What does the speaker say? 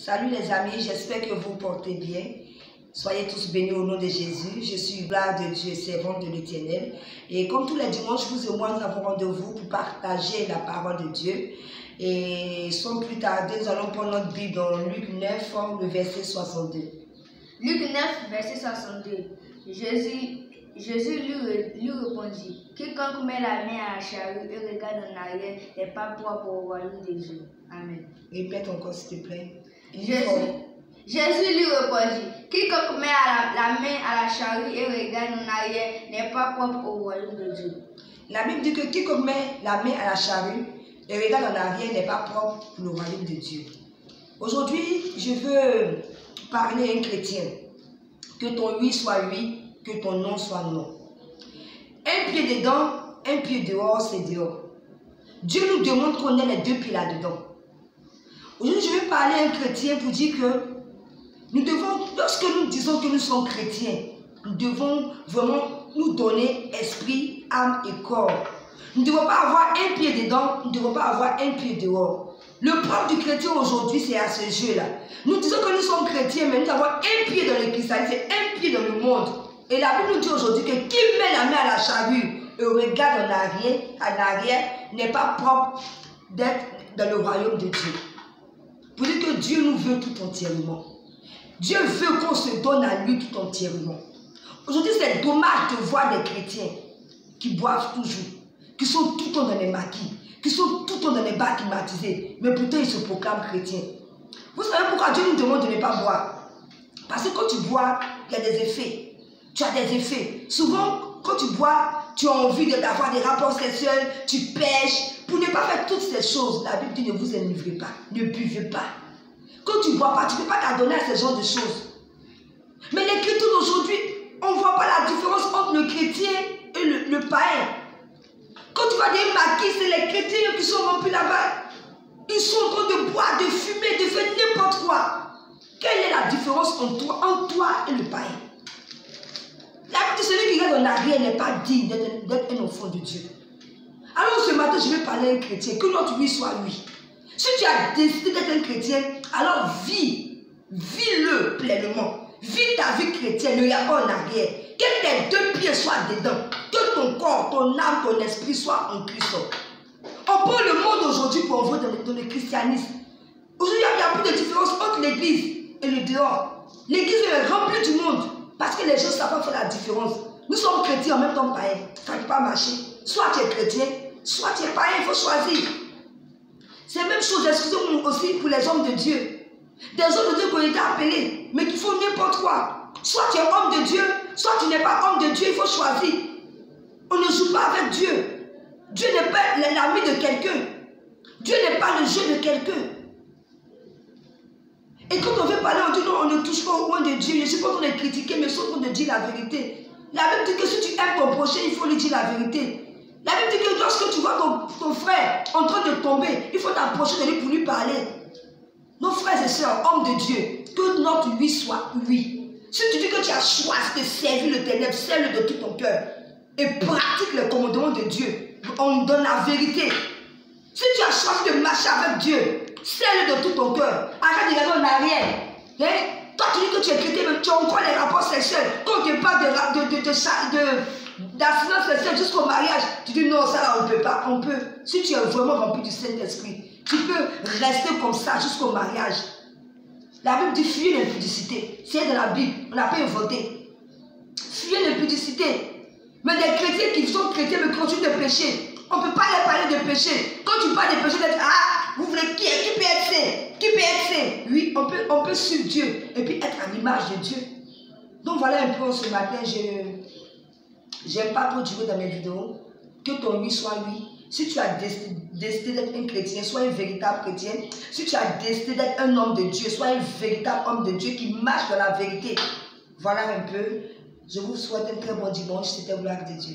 Salut les amis, j'espère que vous portez bien. Soyez tous bénis au nom de Jésus. Je suis gloire de Dieu, servante de l'Éternel. Et comme tous les dimanches, vous et moi, nous avons rendez-vous pour partager la parole de Dieu. Et sans plus tarder, nous allons prendre notre Bible dans Luc 9, le verset 62. Luc 9, verset 62. Jésus lui répondit, quiconque met la main à la charrue et regarde en arrière n'est pas propre au royaume de Dieu. Amen. Répète encore s'il te plaît. Jésus lui répondit, quiconque met la main à la charrue et regarde en arrière n'est pas propre au royaume de Dieu. La Bible dit que quiconque met la main à la charrue et regarde en arrière n'est pas propre pour le royaume de Dieu. Aujourd'hui, je veux parler à un chrétien. Que ton oui soit oui, que ton non soit non. Un pied dedans, un pied dehors, c'est dehors. Dieu nous demande qu'on ait les deux pieds là-dedans. Aujourd'hui, je vais parler à un chrétien pour dire que nous devons, lorsque nous disons que nous sommes chrétiens, nous devons vraiment nous donner esprit, âme et corps. Nous ne devons pas avoir un pied dedans, nous ne devons pas avoir un pied dehors. Le propre du chrétien aujourd'hui, c'est à ce jeu-là. Nous disons que nous sommes chrétiens, mais nous avons un pied dans le christianisme, un pied dans le monde. Et la Bible nous dit aujourd'hui que qui met la main à la charrue et regarde en arrière n'est pas propre d'être dans le royaume de Dieu. Pour dire que Dieu nous veut tout entièrement. Dieu veut qu'on se donne à lui tout entièrement. Aujourd'hui, c'est dommage de voir des chrétiens qui boivent toujours, qui sont tout le temps dans les maquis, qui sont tout le temps dans les bars climatisés, mais pourtant ils se proclament chrétiens. Vous savez pourquoi Dieu nous demande de ne pas boire? Parce que quand tu bois, il y a des effets. Tu as des effets. Souvent, quand tu bois, tu as envie d'avoir des rapports sexuels, tu pêches. Pour ne pas faire toutes ces choses, la Bible dit ne vous enivrez pas, ne buvez pas. Quand tu ne bois pas, tu ne peux pas t'adonner à ce genre de choses. Mais l'écriture d'aujourd'hui, on ne voit pas la différence entre le chrétien et le païen. Quand tu vas des maquis, c'est les chrétiens qui sont remplis là-bas. Ils sont en train de boire, de fumer, de faire n'importe quoi. Quelle est la différence entre toi et le païen? La Bible dit celui qui regarde en arrière n'est pas digne d'être un enfant de Dieu. Alors ce matin, je vais parler à un chrétien, que notre oui soit oui. Si tu as décidé d'être un chrétien, alors vis-le pleinement. Vis ta vie chrétienne, ne regarde pas en arrière. Que tes deux pieds soient dedans. Que ton corps, ton âme, ton esprit soient en Christ. On prend le monde aujourd'hui pour envoyer dans le christianisme. Aujourd'hui, il n'y a plus de différence entre l'église et le dehors. L'église est remplie du monde parce que les gens ne savent pas faire la différence. Nous sommes chrétiens en même temps païens. Ça ne peut pas marcher. Soit tu es chrétien, soit tu es païen, il faut choisir. C'est la même chose, excusez-moi aussi, pour les hommes de Dieu. Des hommes de Dieu qui ont été appelés, mais qui font n'importe quoi. Soit tu es homme de Dieu, soit tu n'es pas homme de Dieu, il faut choisir. On ne joue pas avec Dieu. Dieu n'est pas l'ami de quelqu'un. Dieu n'est pas le jeu de quelqu'un. Et quand on veut parler, on dit non, on ne touche pas au point de Dieu. Je ne suis pas en train de critiquer, mais je suis en train de dire la vérité. La Bible dit que si tu aimes ton prochain, il faut lui dire la vérité. La Bible dit que lorsque tu vois ton frère en train de tomber, il faut t'approcher de lui pour lui parler. Nos frères et sœurs, hommes de Dieu, que notre oui soit oui. Si tu dis que tu as choisi de servir le ténèbre, serre-le de tout ton cœur et pratique les commandements de Dieu. On donne la vérité. Si tu as choisi de marcher avec Dieu, serre-le de tout ton cœur. Arrête de regarder en arrière. Hein? Toi, tu dis que tu es chrétien, mais tu as encore les rapports sexuels. Quand tu parles d'assurance sexuelle jusqu'au mariage, tu dis non, ça là, on ne peut pas. On peut. Si tu es vraiment rempli du Saint-Esprit, tu peux rester comme ça jusqu'au mariage. La Bible dit fuyez l'impudicité. C'est dans la Bible. On n'a pas inventé. Fuyez l'impudicité. Mais des chrétiens qui sont chrétiens mais continuent de pécher. On ne peut pas leur parler de péché. Quand tu parles de péché, tu dis ah, vous voulez qui peut être saint? Qui peut être saint? Oui, on peut suivre Dieu et puis être à l'image de Dieu. Donc voilà un peu ce matin. J'aime pas trop durer dans mes vidéos. Que ton oui soit oui. Si tu as décidé d'être un chrétien, sois un véritable chrétien. Si tu as décidé d'être un homme de Dieu, sois un véritable homme de Dieu qui marche dans la vérité. Voilà un peu. Je vous souhaite un très bon dimanche. C'était gloire de Dieu.